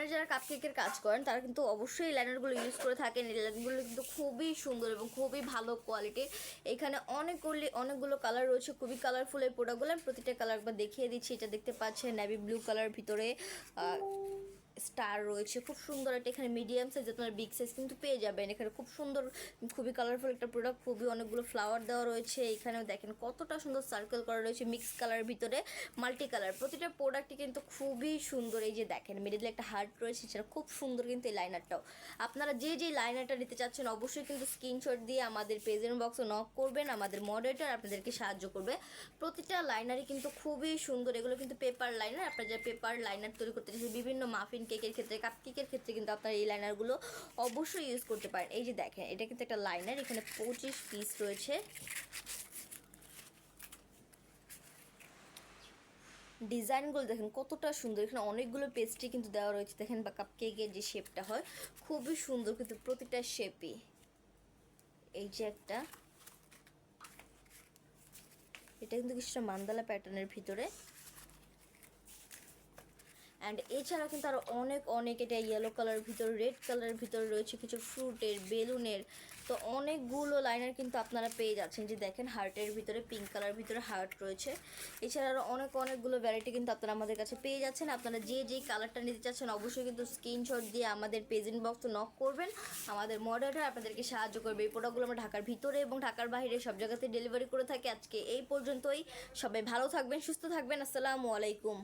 আপনারা যারা কাপকেকের কাজ করেন তারা কিন্তু অবশ্যই এই লাইনারগুলো ইউজ করে থাকেন। এই লাইনারগুলো কিন্তু খুবই সুন্দর এবং খুবই ভালো কোয়ালিটির। এখানে অনেকগুলো কালার রয়েছে, খুবই কালারফুল এই প্রোডাক্টগুলো। আমি প্রতিটা কালার একবার দেখিয়ে দিচ্ছি। এটা দেখতে পাচ্ছেন নেভি ব্লু কালার ভিতরে স্টার রয়েছে, খুব সুন্দর একটা। এখানে মিডিয়াম সাইজ, আপনার বিগ সাইজ কিন্তু পেয়ে যাবেন। এখানে খুব সুন্দর, খুবই কালারফুল একটা প্রোডাক্ট, খুবই অনেকগুলো ফ্লাওয়ার দেওয়া রয়েছে। এখানেও দেখেন কতটা সুন্দর সার্কেল করা রয়েছে মিক্স কালারের ভিতরে, মাল্টি কালার। প্রতিটা প্রোডাক্টই কিন্তু খুবই সুন্দর। এই যে দেখেন মিডিলে একটা হার্ট রয়েছে, সেটা খুব সুন্দর কিন্তু এই লাইনারটাও। আপনারা যে লাইনারটা নিতে চাচ্ছেন অবশ্যই কিন্তু স্ক্রিনশট দিয়ে আমাদের পেজের বক্সে নক করবেন। আমাদের মডারেটর আপনাদেরকে সাহায্য করবে। প্রতিটা লাইনারই কিন্তু খুবই সুন্দর। এগুলো কিন্তু পেপার লাইনার। আপনারা যে পেপার লাইনার তৈরি করতে চাচ্ছেন বিভিন্ন মাফিন কেকের ক্ষেত্রে, কাপ কেকের ক্ষেত্রে কিন্তু আপনারা এই লাইনারগুলো অবশ্যই ইউজ করতে পারেন। এই যে দেখেন এটা কিন্তু একটা লাইনার, এখানে 25 পিস রয়েছে। ডিজাইনগুলো দেখেন কতটা সুন্দর। এখানে অনেকগুলো পেস্ট্রি কিন্তু দেওয়া রয়েছে দেখেন, বা কাপ কেকের যে শেপটা হয় খুবই সুন্দর কিন্তু প্রতিটা শেপই। এই যে একটা, এটা কিন্তু কিছুটা মান্দালা প্যাটার্নের ভিতরে। অ্যান্ড এছাড়া কিন্তু আরও অনেক এটা ইয়েলো কালারের ভিতরে, রেড কালারের ভিতরে রয়েছে কিছু ফ্রুটের, বেলুনের। তো অনেকগুলো লাইনার কিন্তু আপনারা পেয়ে যাচ্ছেন। যে দেখেন হার্টের ভিতরে, পিঙ্ক কালারের ভিতরে হার্ট রয়েছে। এছাড়া আরও অনেকগুলো ভ্যারাইটি কিন্তু আপনারা আমাদের কাছে পেয়ে যাচ্ছেন। আপনারা যেই কালারটা নিতে চাচ্ছেন অবশ্যই কিন্তু স্ক্রিনশট দিয়ে আমাদের পেজেন্ট বক্সে নক করবেন। আমাদের মডারেটর আপনাদেরকে সাহায্য করবে। এই প্রোডাক্টগুলো আমরা ঢাকার ভিতরে এবং ঢাকার বাইরে সব জায়গাতে ডেলিভারি করে থাকি। আজকে এই পর্যন্তই। সবাই ভালো থাকবেন, সুস্থ থাকবেন। আসসালামু আলাইকুম।